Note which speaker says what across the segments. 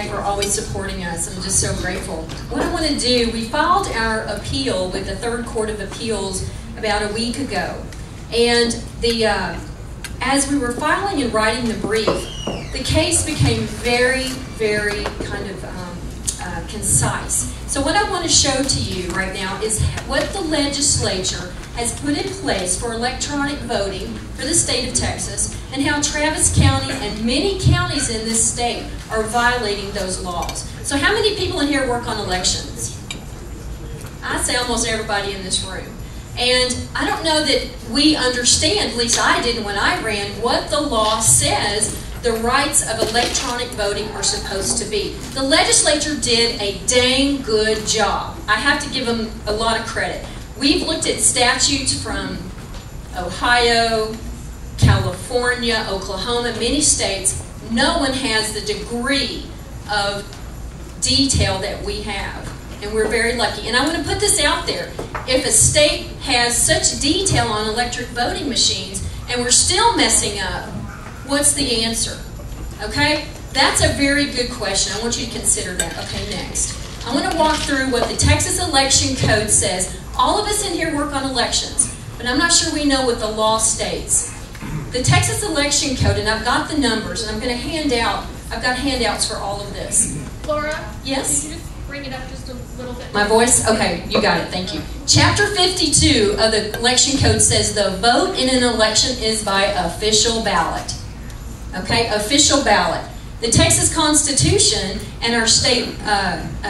Speaker 1: for always supporting us. I'm just so grateful. What I want to do, we filed our appeal with the Third Court of Appeals about a week ago. And as we were filing and writing the brief, the case became very, very kind of concise. So what I want to show to you right now is what the legislature has put in place for electronic voting for the state of Texas, and how Travis County and many counties in this state are violating those laws. So how many people in here work on elections? I'd say almost everybody in this room. And I don't know that we understand, at least I didn't when I ran, what the law says the rights of electronic voting are supposed to be. The legislature did a dang good job. I have to give them a lot of credit. We've looked at statutes from Ohio, California, Oklahoma, many states. No one has the degree of detail that we have, and we're very lucky. And I want to put this out there. If a state has such detail on electric voting machines and we're still messing up, what's the answer? Okay? That's a very good question. I want you to consider that. Okay, next. I want to walk through what the Texas Election Code says. All of us in here work on elections, but I'm not sure we know what the law states. The Texas Election Code, and I've got the numbers, and I'm going to hand out, I've got handouts for all of this.
Speaker 2: Laura?
Speaker 1: Yes?
Speaker 2: Can you just bring it up just a little bit?
Speaker 1: My voice? Okay, you got it. Thank you. Chapter 52 of the Election Code says the vote in an election is by official ballot. Okay, official ballot. The Texas Constitution and our state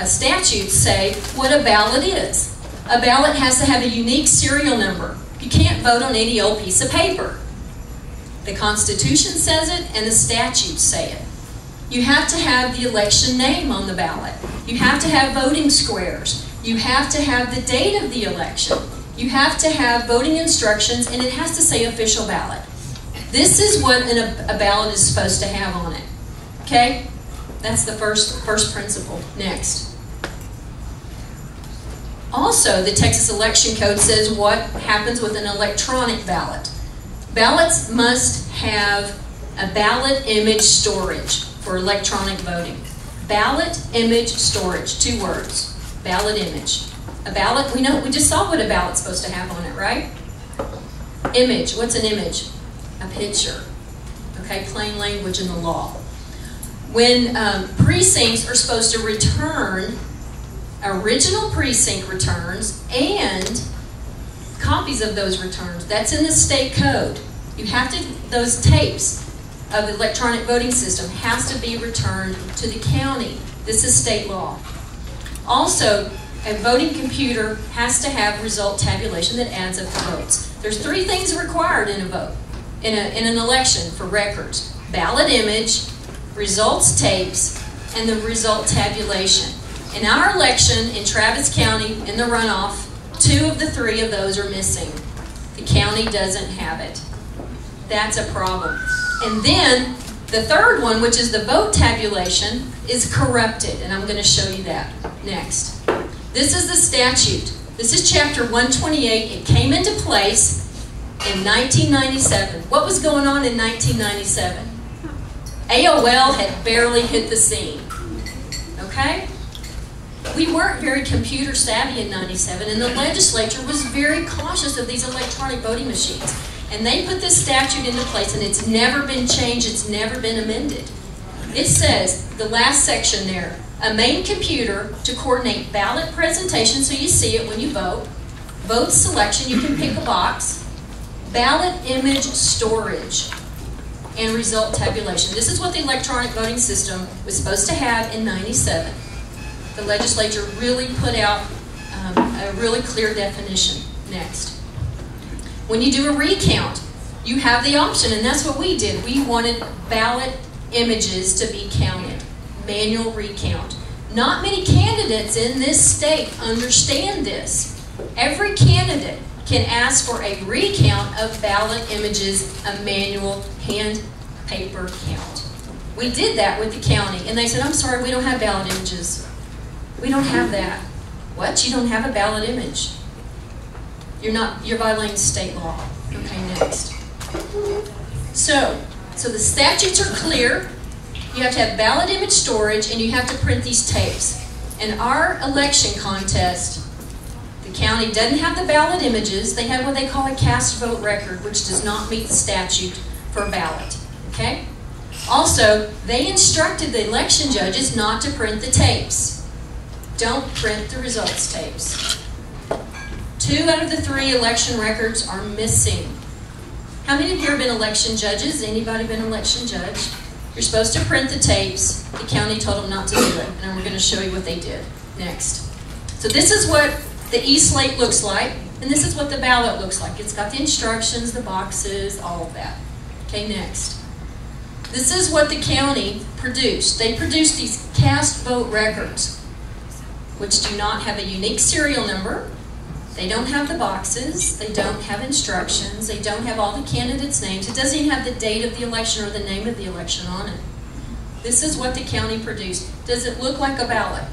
Speaker 1: statutes say what a ballot is. A ballot has to have a unique serial number. You can't vote on any old piece of paper. The Constitution says it and the statutes say it. You have to have the election name on the ballot. You have to have voting squares. You have to have the date of the election. You have to have voting instructions, and it has to say official ballot. This is what a ballot is supposed to have on it. Okay? That's the first principle. Next. Also, the Texas Election Code says what happens with an electronic ballot. Ballots must have a ballot image storage for electronic voting. Ballot image storage, 2 words. Ballot image. A ballot, we just saw what a ballot's supposed to have on it, right? Image, what's an image? A picture. Okay, plain language in the law. When precincts are supposed to return original precinct returns and copies of those returns, that's in the state code. You have to, those tapes of the electronic voting system has to be returned to the county. This is state law. Also, a voting computer has to have result tabulation that adds up the votes. There's 3 things required in a vote, in an election for records: ballot image, results tapes, and the result tabulation. In our election in Travis County, in the runoff, 2 of the 3 of those are missing. The county doesn't have it. That's a problem. And then the third one, which is the vote tabulation, is corrupted, and I'm going to show you that next. This is the statute. This is Chapter 128. It came into place in 1997. What was going on in 1997? AOL had barely hit the scene. Okay? We weren't very computer savvy in 97, and the legislature was very cautious of these electronic voting machines. And they put this statute into place, and it's never been changed, it's never been amended. It says, the last section there, a main computer to coordinate ballot presentation, so you see it when you vote, vote selection, you can pick a box, ballot image storage, and result tabulation. This is what the electronic voting system was supposed to have in 97. The legislature really put out a really clear definition. Next. When you do a recount, you have the option, and that's what we did. We wanted ballot images to be counted. Manual recount. Not many candidates in this state understand this. Every candidate can ask for a recount of ballot images, a manual hand paper count. We did that with the county, and they said, I'm sorry, we don't have ballot images. We don't have that. What? You don't have a ballot image? You're violating state law. Okay, next. So the statutes are clear. You have to have ballot image storage, and you have to print these tapes. In our election contest, the county doesn't have the ballot images. They have what they call a cast vote record, which does not meet the statute for a ballot. Okay? Also, they instructed the election judges not to print the tapes. Don't print the results tapes. 2 out of the 3 election records are missing. How many of you have been election judges? Anybody been election judge? You're supposed to print the tapes. The county told them not to do it, and we're going to show you what they did next. So this is what the e-slate looks like, and this is what the ballot looks like. It's got the instructions, the boxes, all of that. Okay, next. This is what the county produced. They produced these cast vote records, which do not have a unique serial number. They don't have the boxes. They don't have instructions. They don't have all the candidates' names. It doesn't even have the date of the election or the name of the election on it. This is what the county produced. Does it look like a ballot?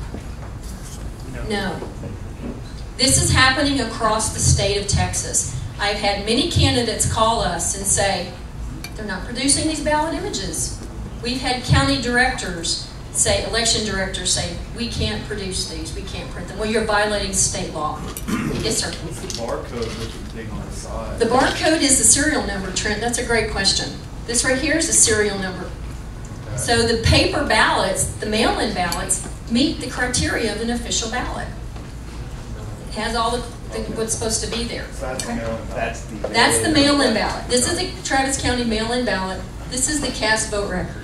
Speaker 1: No. This is happening across the state of Texas. I've had many candidates call us and say, they're not producing these ballot images. We've had county directors say, election directors say, we can't produce these, we can't print them. Well, you're violating state law. Yes, sir.
Speaker 3: What's the barcode with the thing on the side?
Speaker 1: The barcode is the serial number, Trent. That's a great question. This right here is the serial number.
Speaker 3: Okay.
Speaker 1: So the paper ballots, the mail-in ballots, meet the criteria of an official ballot. It has all the what's supposed to be there.
Speaker 3: So that's
Speaker 1: Okay?
Speaker 3: the mail-in ballot.
Speaker 1: That's the mail-in ballot. This is the Travis County mail-in ballot. This is the cast vote record.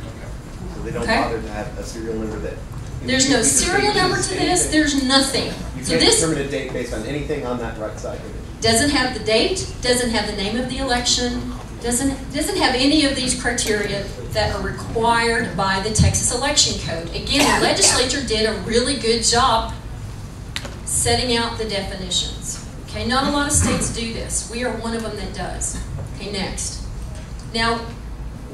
Speaker 4: So they don't
Speaker 1: Okay.
Speaker 4: bother to have a serial number that...
Speaker 1: There's no serial number to this. There's nothing.
Speaker 4: You
Speaker 1: So
Speaker 4: can't
Speaker 1: this
Speaker 4: determine a date based on anything on that right side of it.
Speaker 1: doesn't have the date, doesn't have the name of the election, doesn't have any of these criteria that are required by the Texas Election Code. Again, the legislature did a really good job setting out the definitions. Okay, not a lot of states do this. We are one of them that does. Okay, next. Now,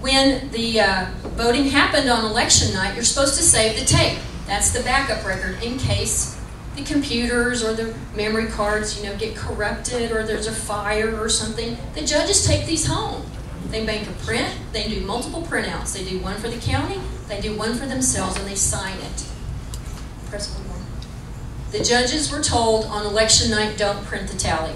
Speaker 1: when the voting happened on election night, you're supposed to save the tape. That's the backup record in case the computers or the memory cards, get corrupted or there's a fire or something. The judges take these home. They make a print. They do multiple printouts. They do one for the county. They do one for themselves, and they sign it. Press one more. The judges were told on election night, don't print the tally.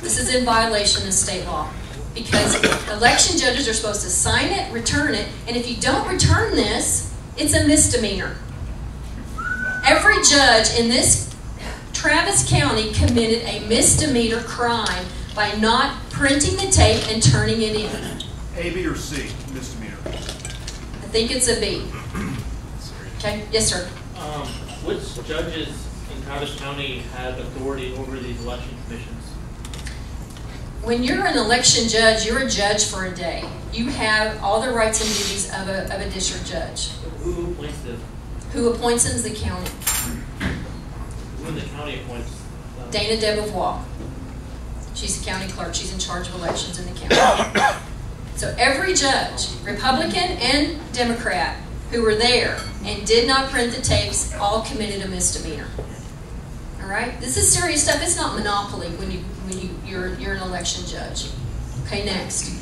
Speaker 1: This is in violation of state law because election judges are supposed to sign it, return it, and if you don't return this, it's a misdemeanor. Every judge in this Travis County committed a misdemeanor crime by not printing the tape and turning it in.
Speaker 3: A, B, or C, misdemeanor.
Speaker 1: I think it's a B. Okay, yes, sir.
Speaker 5: Which judges in Travis County had authority over these election commissions?
Speaker 1: When you're an election judge, you're a judge for a day. You have all the rights and duties of a district judge.
Speaker 5: Who appoints them?
Speaker 1: Who appoints them is the county.
Speaker 5: Who in the county appoints them?
Speaker 1: Dana Debevois. She's the county clerk. She's in charge of elections in the county. So every judge, Republican and Democrat, who were there and did not print the tapes, all committed a misdemeanor. All right? This is serious stuff. It's not monopoly when you're an election judge. Okay, next.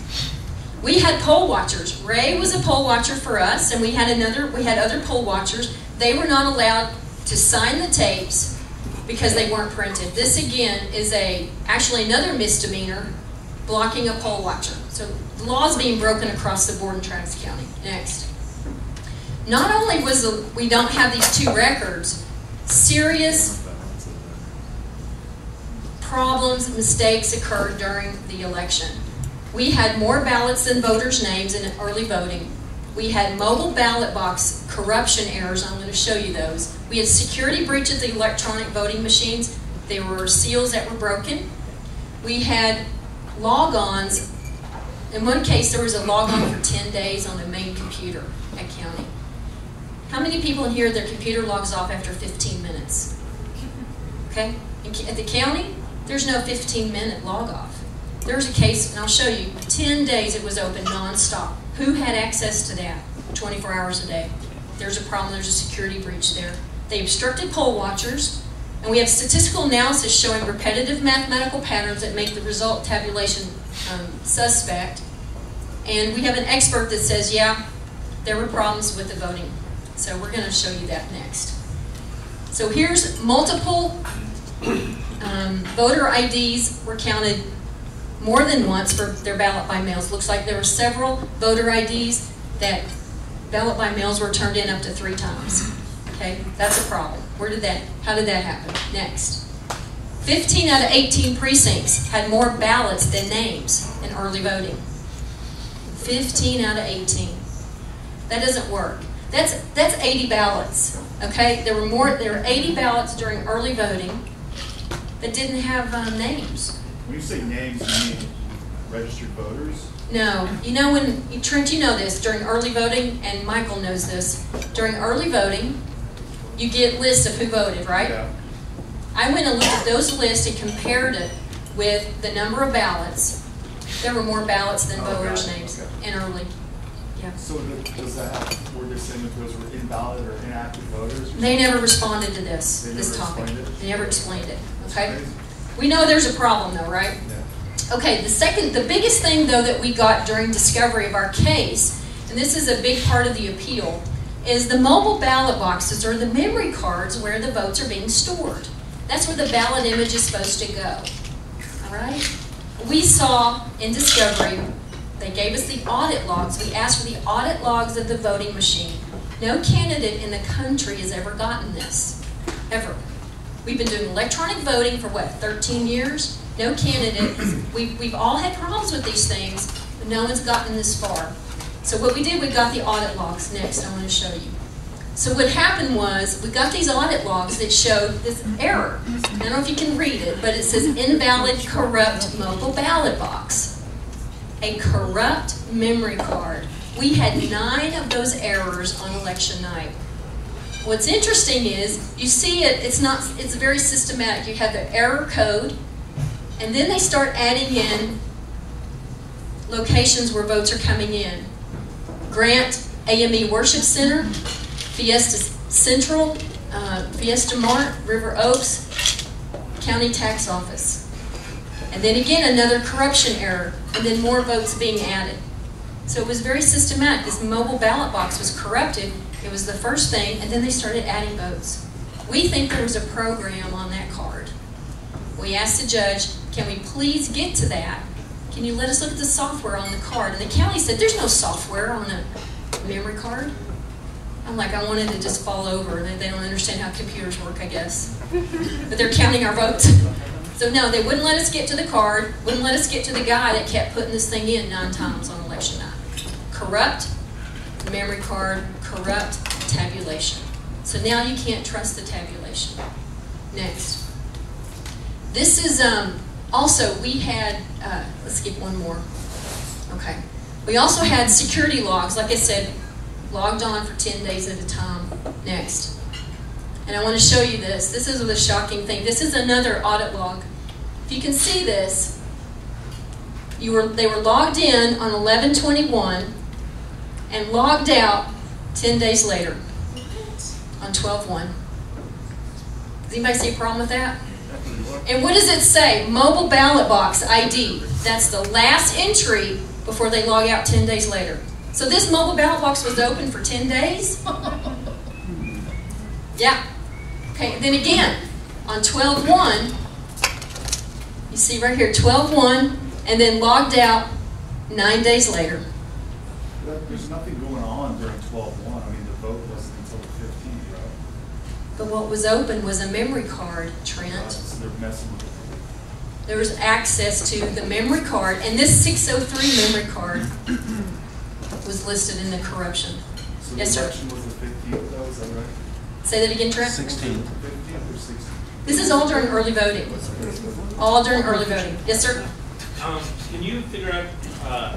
Speaker 1: We had poll watchers. Ray was a poll watcher for us, and we had other poll watchers. They were not allowed to sign the tapes because they weren't printed. This again is actually another misdemeanor, blocking a poll watcher. So the law is being broken across the board in Travis County. Next. Not only we don't have these 2 records, serious problems, mistakes occurred during the election. We had more ballots than voters' names in early voting. We had mobile ballot box corruption errors. I'm going to show you those. We had security breach of the electronic voting machines. There were seals that were broken. We had log-ons. In one case, there was a log-on for 10 days on the main computer at county. How many people in here, their computer logs off after 15 minutes? Okay? At the county, there's no 15-minute log-off. There's a case, and I'll show you, 10 days it was open nonstop. Who had access to that 24 hours a day? There's a problem. There's a security breach there. They obstructed poll watchers, and we have statistical analysis showing repetitive mathematical patterns that make the result tabulation suspect. And we have an expert that says, yeah, there were problems with the voting. So we're going to show you that next. So here's multiple voter IDs were counted more than once for their ballot by mails. Looks like there were several voter IDs that ballot by mails were turned in up to 3 times. Okay, that's a problem. How did that happen? Next. 15 out of 18 precincts had more ballots than names in early voting. 15 out of 18. That doesn't work. That's 80 ballots. Okay, there were 80 ballots during early voting that didn't have names.
Speaker 3: When you say names, you mean registered voters?
Speaker 1: No, Trent, you know this, during early voting, and Michael knows this, during early voting, you get lists of who voted, right?
Speaker 3: Yeah.
Speaker 1: I went and looked at those lists and compared it with the number of ballots. There were more ballots than voters' names in early. Yeah.
Speaker 3: So does that have, were they saying that those were invalid or inactive voters?
Speaker 1: They never responded to this topic. They never explained it. Okay. We know there's a problem though, right?
Speaker 3: Yeah.
Speaker 1: Okay. The biggest thing though that we got during discovery of our case, and this is a big part of the appeal, is the mobile ballot boxes or the memory cards where the votes are being stored. That's where the ballot image is supposed to go. All right? We saw in discovery, they gave us the audit logs. We asked for the audit logs of the voting machine. No candidate in the country has ever gotten this, ever. We've been doing electronic voting for what, 13 years? No candidate. We've all had problems with these things, but no one's gotten this far. So what we did, we got the audit logs. Next, I want to show you. So what happened was, we got these audit logs that showed this error. I don't know if you can read it, but it says invalid, corrupt mobile ballot box. A corrupt memory card. We had 9 of those errors on election night. What's interesting is, you see it's very systematic. You have the error code, and then they start adding in locations where votes are coming in. Grant AME Worship Center, Fiesta Central, Fiesta Mart, River Oaks, County Tax Office. And then again, another corruption error, and then more votes being added. So it was very systematic. This mobile ballot box was corrupted. It was the first thing, and then they started adding votes. We think there was a program on that card. We asked the judge, can we please get to that? Can you let us look at the software on the card? And the county said, there's no software on a memory card. I'm like, I wanted to just fall over. They don't understand how computers work, I guess. But they're counting our votes. So no, they wouldn't let us get to the card, wouldn't let us get to the guy that kept putting this thing in 9 times on election night. Corrupt memory card, corrupt tabulation. So now you can't trust the tabulation. Next. This is also, we had, let's skip one more. Okay. We also had security logs, like I said, logged on for 10 days at a time. Next. And I want to show you this. This is a shocking thing. This is another audit log. If you can see this, they were logged in on 11/21 and logged out 10 days later on 12/1. Does anybody see a problem with that? And what does it say? Mobile ballot box ID. That's the last entry before they log out 10 days later. So this mobile ballot box was open for 10 days? Yeah. Okay, and then again, on 12/1, you see right here, 12/1, and then logged out 9 days later.
Speaker 3: There's nothing going on during 12/1. I mean, the vote wasn't until the 15th, right?
Speaker 1: But what was open was a memory card, Trent.
Speaker 3: So they're messing with it.
Speaker 1: There was access to the memory card, and this 603 memory card was listed in the corruption.
Speaker 3: So
Speaker 1: Yes,
Speaker 3: the
Speaker 1: sir.
Speaker 3: election was the 15th, though, is that right?
Speaker 1: Say that again, Trent.
Speaker 4: 16.
Speaker 3: 15th or 16th?
Speaker 1: This is all during early voting. All during early voting. Yes, sir.
Speaker 5: Can you figure out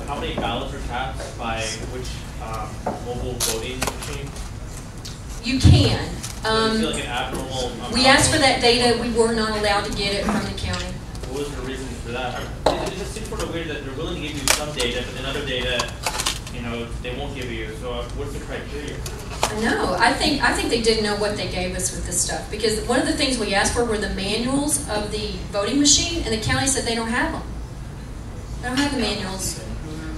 Speaker 5: how many ballots are cast by which mobile voting machine?
Speaker 1: You can.
Speaker 5: Is it like an abnormal amount?
Speaker 1: We asked for that data. We were not allowed to get it from the county.
Speaker 5: What was the reason for that? It just seems sort of weird that they're willing to give you some data, but then other data, they won't give you. So what's the criteria?
Speaker 1: No, I think they didn't know what they gave us with this stuff, because one of the things we asked for were the manuals of the voting machine, and the county said they don't have them. They don't have the manuals.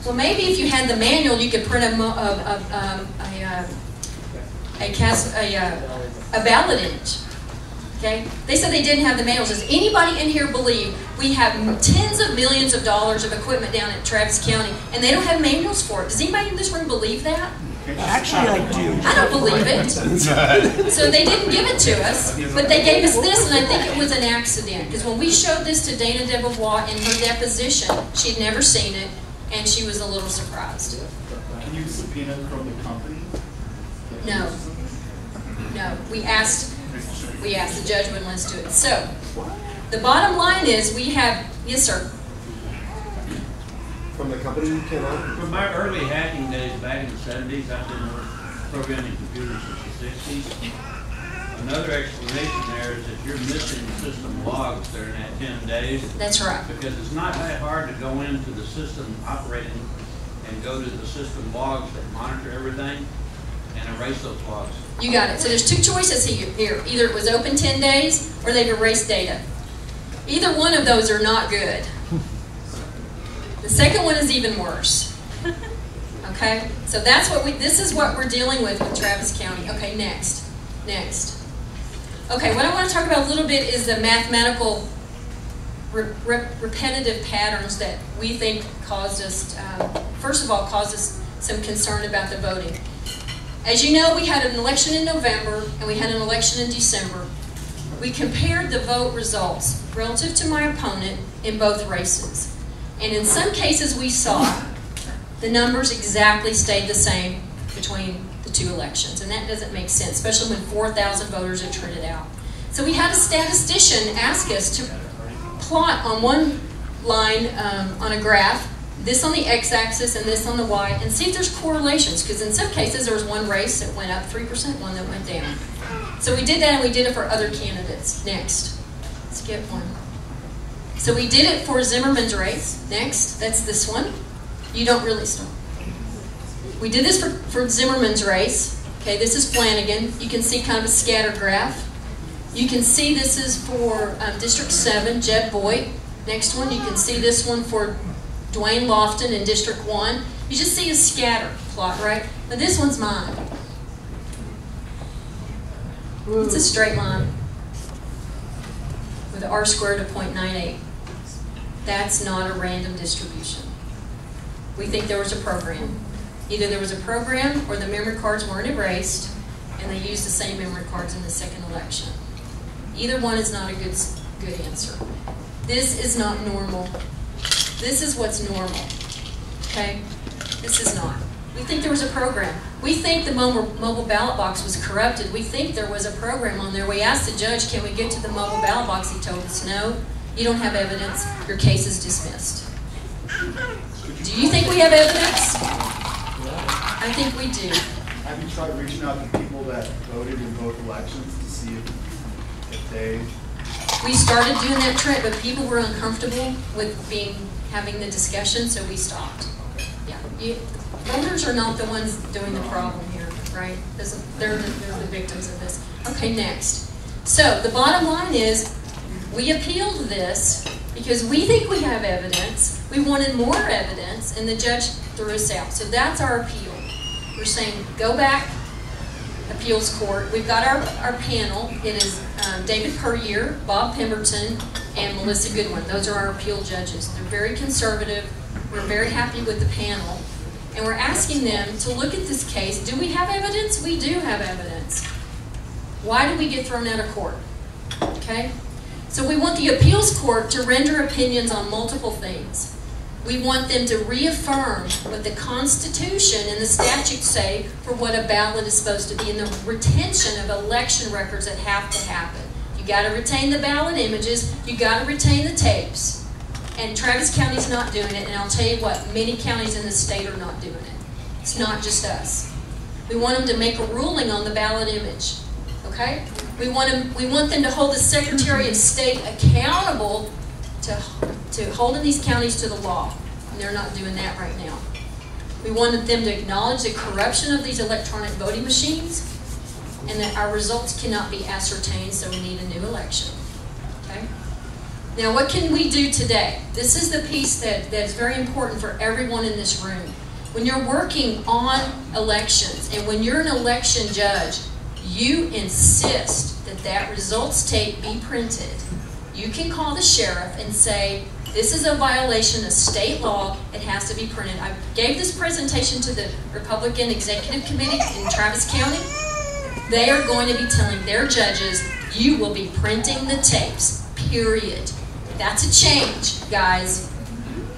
Speaker 1: Well, maybe if you had the manual, you could print a ballot image. Okay? They said they didn't have the manuals. Does anybody in here believe we have tens of millions of dollars of equipment down at Travis County and they don't have manuals for it? Does anybody in this room believe that?
Speaker 6: Actually, I do.
Speaker 1: I don't believe it. So they didn't give it to us, but they gave us this, and I think it was an accident. Because when we showed this to Dana Debevois in her deposition, she'd never seen it, and she was a little surprised.
Speaker 3: Can you subpoena from the company?
Speaker 1: No. No. We asked, the judge wouldn't let us do it. So, the bottom line is we have, yes sir.
Speaker 4: From the company you cannot?
Speaker 7: From my early hacking days back in the 70s, I've been programming computers since the 60s. Another explanation there is that you're missing system logs during that 10 days.
Speaker 1: That's right.
Speaker 7: Because it's not that hard to go into the system operating and go to the system logs that monitor everything and erase those logs.
Speaker 1: You got it. So there's two choices here. Either it was open 10 days or they've erased data. Either one of those are not good. The second one is even worse. Okay? So that's what this is what we're dealing with Travis County. Okay, next. Okay, what I want to talk about a little bit is the mathematical repetitive patterns that we think caused us, first of all, caused us some concern about the voting. As you know, we had an election in November and we had an election in December. We compared the vote results relative to my opponent in both races. And in some cases we saw the numbers exactly stayed the same between the two elections. And that doesn't make sense, especially when 4,000 voters are turned out. So we had a statistician ask us to plot on one line on a graph, this on the x-axis and this on the y, and see if there's correlations. Because in some cases there was one race that went up 3%, one that went down. So we did that, and we did it for other candidates. Next. Skip one. So we did it for Zimmerman's race. Next. That's this one. You don't really stop. We did this for Zimmerman's race. Okay, this is Flanagan. You can see kind of a scatter graph. You can see this is for District 7, Jeb Boyd. Next one, you can see this one for Dwayne Lofton in District 1. You just see a scatter plot, right? But this one's mine. It's a straight line with R squared of 0.98. That's not a random distribution. We think there was a program. Either there was a program or the memory cards weren't erased and they used the same memory cards in the second election. Either one is not a good answer. This is not normal. This is what's normal. Okay? This is not. We think there was a program. We think the mobile ballot box was corrupted. We think there was a program on there. We asked the judge, can we get to the mobile ballot box? He told us, no, you don't have evidence. Your case is dismissed. Do you think we have evidence? I think we do.
Speaker 3: Have you tried reaching out to people that voted in both elections to see if they...
Speaker 1: We started doing that, Trent, but people were uncomfortable with having the discussion, so we stopped. Yeah, voters are not the ones doing the problem here, right? They're the victims of this. Okay, next. So the bottom line is, we appealed this because we think we have evidence. We wanted more evidence, and the judge threw us out. So that's our appeal. We're saying, go back, appeals court. We've got our panel. It is David Puryear, Bob Pemberton, and Melissa Goodwin. Those are our appeal judges. They're very conservative. We're very happy with the panel. And we're asking them to look at this case. Do we have evidence? We do have evidence. Why did we get thrown out of court? Okay? So we want the appeals court to render opinions on multiple things. We want them to reaffirm what the Constitution and the statutes say for what a ballot is supposed to be and the retention of election records that have to happen. You got to retain the ballot images. You got to retain the tapes. And Travis County's not doing it, and I'll tell you what, many counties in the state are not doing it. It's not just us. We want them to make a ruling on the ballot image, okay? We want them to hold the Secretary of State accountable to holding these counties to the law, and they're not doing that right now. We wanted them to acknowledge the corruption of these electronic voting machines, and that our results cannot be ascertained, so we need a new election, okay? Now, what can we do today? This is the piece that's very important for everyone in this room. When you're working on elections and when you're an election judge, you insist that that results tape be printed. You can call the sheriff and say, this is a violation of state law, it has to be printed. I gave this presentation to the Republican Executive Committee in Travis County. They are going to be telling their judges, you will be printing the tapes, period. That's a change, guys.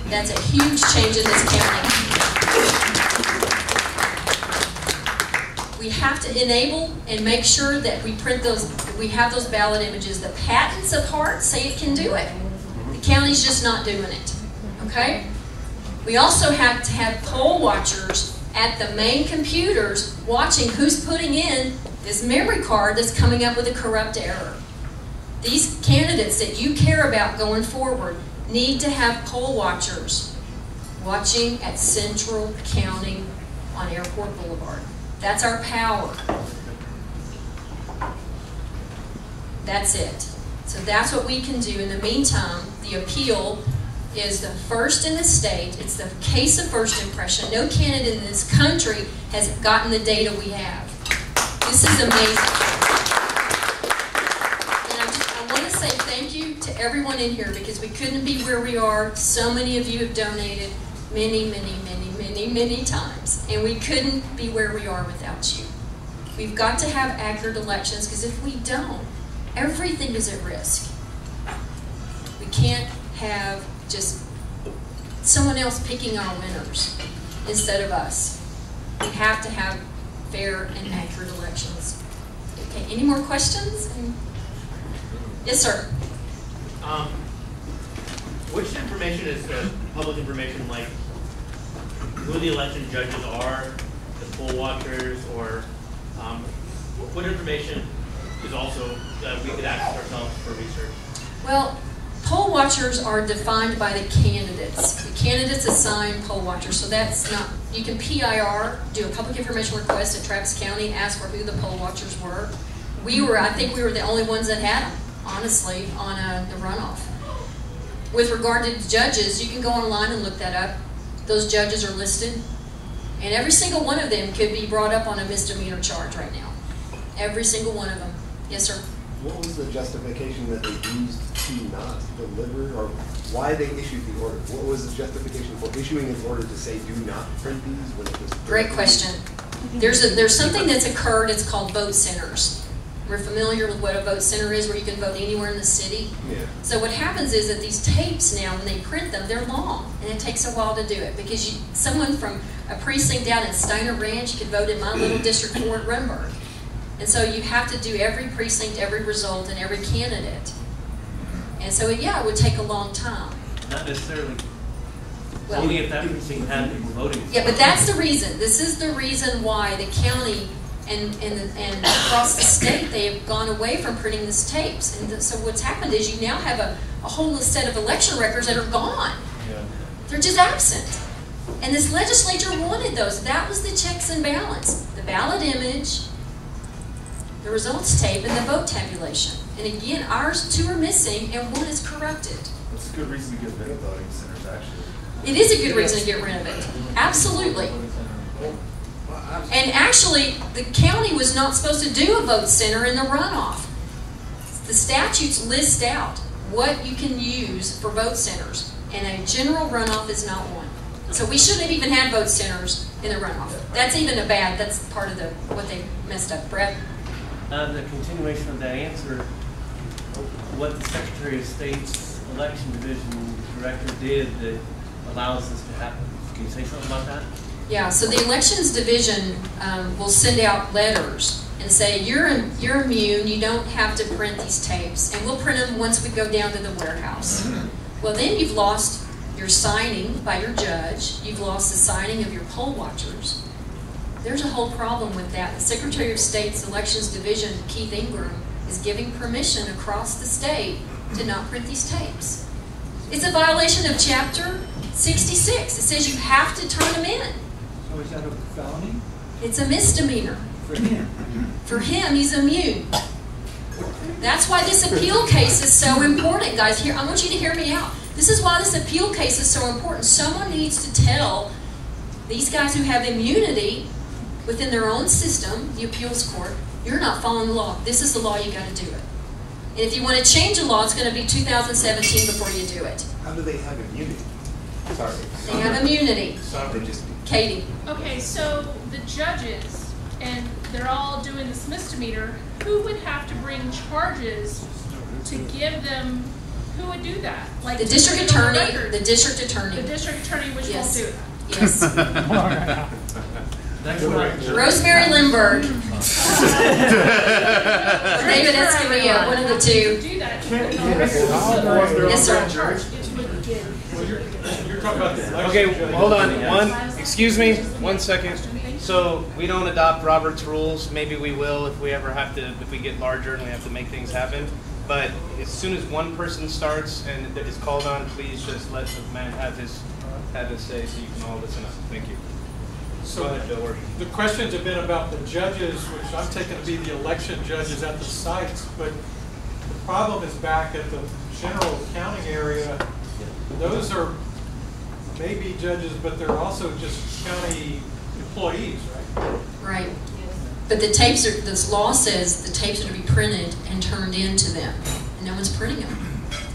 Speaker 1: That's a huge change in this county. We have to enable and make sure that we print those, we have those ballot images. The patents apart say it can do it. The county's just not doing it, okay? We also have to have poll watchers at the main computers watching who's putting in this memory card that's coming up with a corrupt error. These candidates that you care about going forward need to have poll watchers watching at Central County on Airport Boulevard. That's our power. That's it. So that's what we can do. In the meantime, the appeal is the first in the state. It's the case of first impression. No candidate in this country has gotten the data we have. This is amazing. And I want to say thank you to everyone in here because we couldn't be where we are. So many of you have donated many times. And we couldn't be where we are without you. We've got to have accurate elections because if we don't, everything is at risk. We can't have just someone else picking our winners instead of us. We have to have fair and accurate elections. Okay, any more questions? Yes, sir.
Speaker 5: Which information is public information, like who the election judges are, the poll watchers, or what information is also that we could access ourselves for research?
Speaker 1: Well, poll watchers are defined by the candidates. The candidates assign poll watchers, so that's not, you can PIR, do a public information request at Travis County, ask for who the poll watchers were. I think we were the only ones that had them, honestly, on the runoff. With regard to the judges, you can go online and look that up. Those judges are listed, and every single one of them could be brought up on a misdemeanor charge right now. Every single one of them. Yes, sir?
Speaker 4: What was the justification that they used to not deliver, or why they issued the order? What was the justification for issuing an order to say do not print these when it was?
Speaker 1: Great question. There's something that's occurred. It's called vote centers. We're familiar with what a vote center is, where you can vote anywhere in the city.
Speaker 4: Yeah.
Speaker 1: So what happens is that these tapes now, when they print them, they're long, and it takes a while to do it because someone from a precinct down in Steiner Ranch could vote in my little District 4 at Runberg. And so you have to do every precinct, every result, and every candidate. And so, yeah, it would take a long time.
Speaker 8: Not necessarily.
Speaker 1: Well,
Speaker 8: only if that precinct had people voting.
Speaker 1: Yeah, but that's the reason. This is the reason why the county and across the state, they have gone away from printing these tapes. And so what's happened is you now have a whole set of election records that are gone.
Speaker 3: Yeah.
Speaker 1: They're just absent. And this legislature wanted those. That was the checks and balance. The ballot image, the results tape, and the vote tabulation. And again, ours two are missing and one is corrupted.
Speaker 3: That's a good reason to get rid of voting centers, actually.
Speaker 1: It is a good reason to get rid of it. Absolutely. And actually, the county was not supposed to do a vote center in the runoff. The statutes list out what you can use for vote centers, and a general runoff is not one. So we shouldn't have even had vote centers in the runoff. That's even that's part of what they messed up. Brett?
Speaker 8: The continuation of that answer, what the Secretary of State's Election Division Director did that allows this to happen. Can you say something about that?
Speaker 1: Yeah, so the Elections Division will send out letters and say, you're immune, you don't have to print these tapes, and we'll print them once we go down to the warehouse. Well, then you've lost your signing by your judge, you've lost the signing of your poll watchers. There's a whole problem with that. The Secretary of State's Elections Division, Keith Ingram, is giving permission across the state to not print these tapes. It's a violation of Chapter 66. It says you have to turn them in.
Speaker 6: So is that a felony?
Speaker 1: It's a misdemeanor.
Speaker 6: For him?
Speaker 1: For him, he's immune. That's why this appeal case is so important, guys. Here, I want you to hear me out. This is why this appeal case is so important. Someone needs to tell these guys who have immunity within their own system, the appeals court, you're not following the law. This is the law, you got to do it. And if you want to change the law, it's going to be 2017 before you do it.
Speaker 4: How do they have immunity? Sorry.
Speaker 1: They have immunity.
Speaker 4: They just
Speaker 1: Katie.
Speaker 2: Okay, so the judges, and they're all doing this misdemeanor, who would have to bring charges to give them, who would do that? Like
Speaker 1: The
Speaker 2: to
Speaker 1: district
Speaker 2: put it on the
Speaker 1: attorney,
Speaker 2: record?
Speaker 1: the district attorney.
Speaker 2: The district attorney, which
Speaker 1: Yes.
Speaker 2: won't do it.
Speaker 1: Yes.
Speaker 8: That's what
Speaker 1: Rosemary Lindbergh. Or David Escamilla, one of the two.
Speaker 2: Do that.
Speaker 1: Yes, sir.
Speaker 9: You're talking about the election.
Speaker 10: Okay, hold on. Excuse me, 1 second. So we don't adopt Robert's rules. Maybe we will if we ever have to, if we get larger and we have to make things happen. But as soon as one person starts and is called on, please just let the man have his say so you can all listen up. Thank you.
Speaker 9: So
Speaker 10: Go ahead, Bill. Orton.
Speaker 9: the questions have been about the judges, which I'm taking to be the election judges at the sites, but the problem is back at the general accounting area. Those are maybe judges, but they're also just county employees, right?
Speaker 1: Right. But the tapes are, this law says the tapes are to be printed and turned into them. And no one's printing them.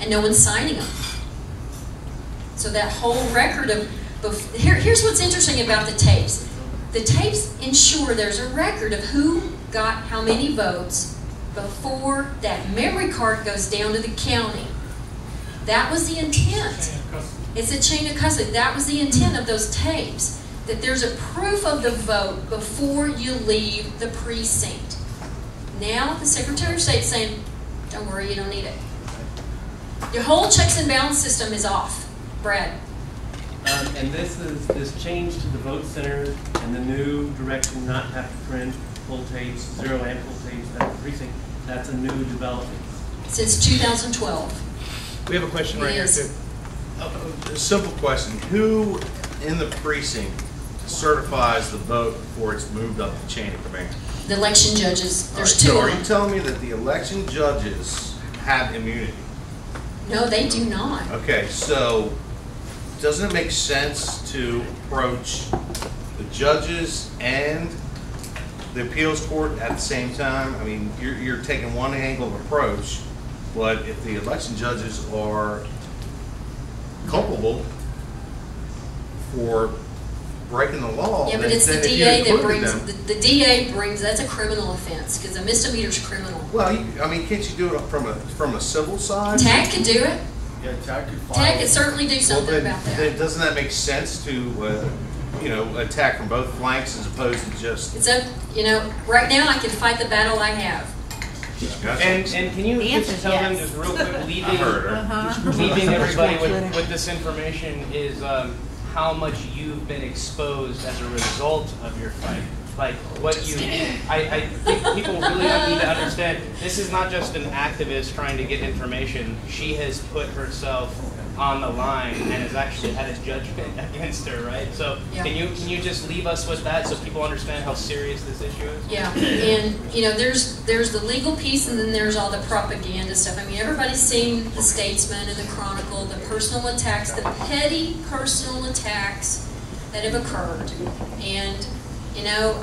Speaker 1: And no one's signing them. So that whole record of, here's what's interesting about the tapes. The tapes ensure there's a record of who got how many votes before that memory card goes down to the county. That was the intent. It's a chain of custody. That was the intent of those tapes. That there's a proof of the vote before you leave the precinct. Now the Secretary of State's saying, don't worry, you don't need it. Your whole checks and balance system is off. Brad.
Speaker 8: And this change to the vote center and the new direction not have to print full tapes, zero and full tapes at the precinct, that's a new development.
Speaker 1: Since 2012.
Speaker 11: We have a question right here,
Speaker 1: Yes.
Speaker 11: too. A simple question. Who in the precinct certifies the vote before it's moved up the chain of command?
Speaker 1: The election judges. There's
Speaker 11: All
Speaker 1: two
Speaker 11: right, so
Speaker 1: of
Speaker 11: are you
Speaker 1: them.
Speaker 11: telling me that the election judges have immunity?
Speaker 1: No, they do not.
Speaker 11: Okay, so doesn't it make sense to approach the judges and the appeals court at the same time? I mean, you're taking one angle of approach, but if the election judges are culpable for breaking the law,
Speaker 1: Yeah, but
Speaker 11: then
Speaker 1: it's the
Speaker 11: if you
Speaker 1: DA that
Speaker 11: included
Speaker 1: brings,
Speaker 11: them-
Speaker 1: the DA brings, that's a criminal offense, because a misdemeanor's criminal.
Speaker 11: Well, I mean, can't you do it from a civil side?
Speaker 1: TAG could do it.
Speaker 8: Yeah, TAG could
Speaker 1: TAG could certainly do something
Speaker 11: then,
Speaker 1: about that.
Speaker 11: then doesn't that make sense to, attack from both flanks as opposed to just?
Speaker 1: It's up, right now I can fight the battle I have.
Speaker 10: And can you just tell them just real quick, leaving everybody with this information is how much you've been exposed as a result of your fight. Like what you, I think people really need to understand, this is not just an activist trying to get information. She has put herself on the line and has actually had a judgment against her, right? So
Speaker 1: Yeah.
Speaker 10: can you just leave us with that so people understand how serious this issue is?
Speaker 1: Yeah, and there's the legal piece, and then there's all the propaganda stuff. I mean, everybody's seen the Statesman and the Chronicle, the personal attacks, the petty personal attacks that have occurred. And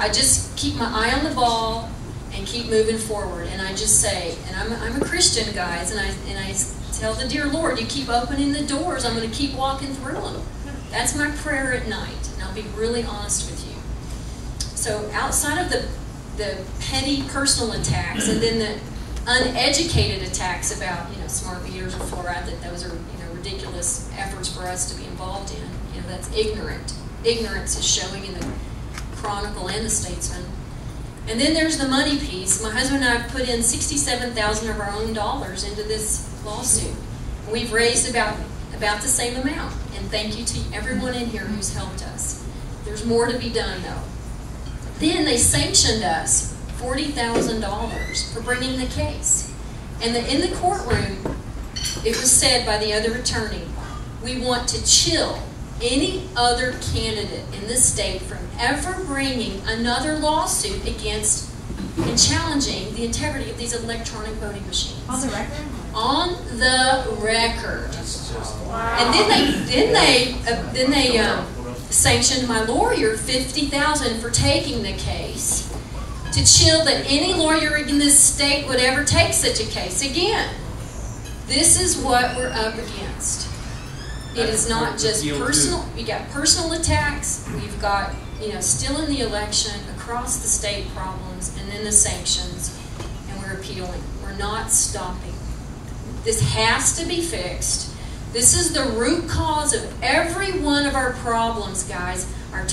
Speaker 1: I just keep my eye on the ball and keep moving forward. And I just say, and I'm a Christian, guys, and I tell the dear Lord, you keep opening the doors, I'm going to keep walking through them. That's my prayer at night, and I'll be really honest with you. So outside of the petty personal attacks, and then the uneducated attacks about smart meters or fluoride, that those are ridiculous efforts for us to be involved in. That's ignorant. Ignorance is showing in the Chronicle and the Statesman. And then there's the money piece. My husband and I have put in $67,000 of our own dollars into this lawsuit. We've raised about the same amount. And thank you to everyone in here who's helped us. There's more to be done, though. Then they sanctioned us $40,000 for bringing the case. And in the courtroom, it was said by the other attorney, we want to chill any other candidate in the state from ever bringing another lawsuit against and challenging the integrity of these electronic voting machines.
Speaker 12: On the record?
Speaker 1: On the record. And then they sanctioned my lawyer $50,000 for taking the case to chill that any lawyer in this state would ever take such a case again. This is what we're up against. It is not just personal. We got personal attacks. We've got, still in the election, across the state problems, and then the sanctions, and we're appealing. We're not stopping. This has to be fixed. This is the root cause of every one of our problems, guys. Our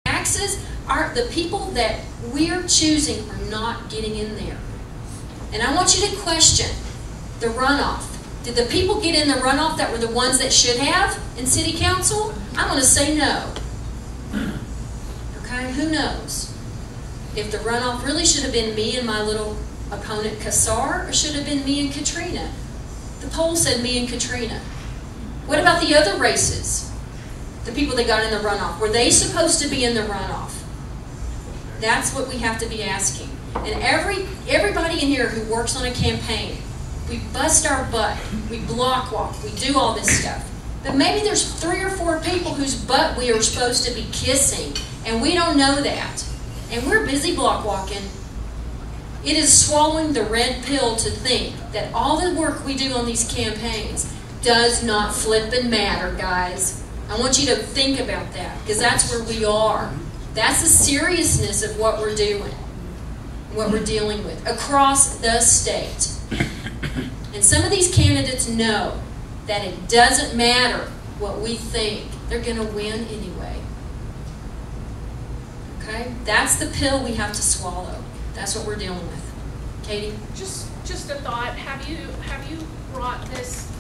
Speaker 1: taxes, the people that we're choosing are not getting in there. And I want you to question the runoff. Did the people get in the runoff that were the ones that should have in city council? I'm going to say no. Okay, who knows? If the runoff really should have been me and my little opponent Kassar, or should have been me and Katrina? The poll said me and Katrina. What about the other races? The people that got in the runoff. Were they supposed to be in the runoff? That's what we have to be asking. And everybody in here who works on a campaign, we bust our butt, we block walk, we do all this stuff. But maybe there's 3 or 4 people whose butt we are supposed to be kissing, and we don't know that. And we're busy block walking. It is swallowing the red pill to think that all the work we do on these campaigns does not flip and matter, guys. I want you to think about that, because that's where we are. That's the seriousness of what we're doing, what we're dealing with across the state. And some of these candidates know that it doesn't matter what we think. They're going to win anyway. Okay? That's the pill we have to swallow. That's what we're dealing with. Katie?
Speaker 2: Just a thought. Have you brought this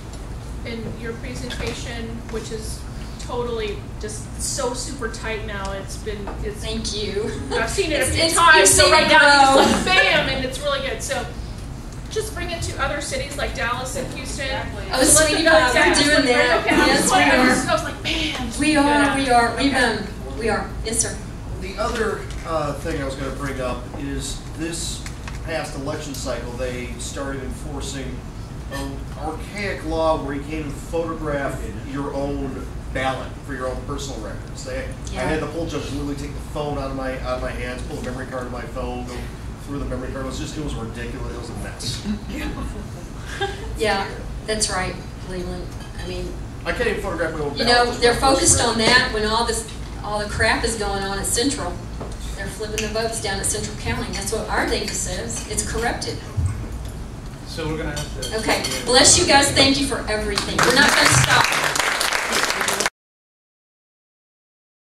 Speaker 2: in your presentation, which is totally just so super tight now? It's
Speaker 1: Thank you.
Speaker 2: I've seen it a few times, so right now it's like bam, and it's really good. So just bring it to other cities like Dallas and Houston.
Speaker 1: Exactly. Oh, sweetie, we're doing that.
Speaker 2: Okay,
Speaker 1: yes, we are.
Speaker 2: I was like, bam.
Speaker 1: We are. Yes, sir.
Speaker 13: The other thing I was going to bring up is this past election cycle, they started enforcing an archaic law where you can't even photograph your own ballot for your own personal records. I had the poll judge literally take the phone out of my hands, pull the memory card of my phone, go through the memory card. It was ridiculous. It was a mess.
Speaker 1: Yeah, that's right, Cleveland. I mean,
Speaker 13: I can't even photograph my own ballot.
Speaker 1: They're focused on that when all the crap is going on at Central. They're flipping the votes down at Central County. That's what our data says. It's corrupted.
Speaker 8: So we're going to have to...
Speaker 1: Okay. Bless you guys. Thank you for everything. We're not going to stop.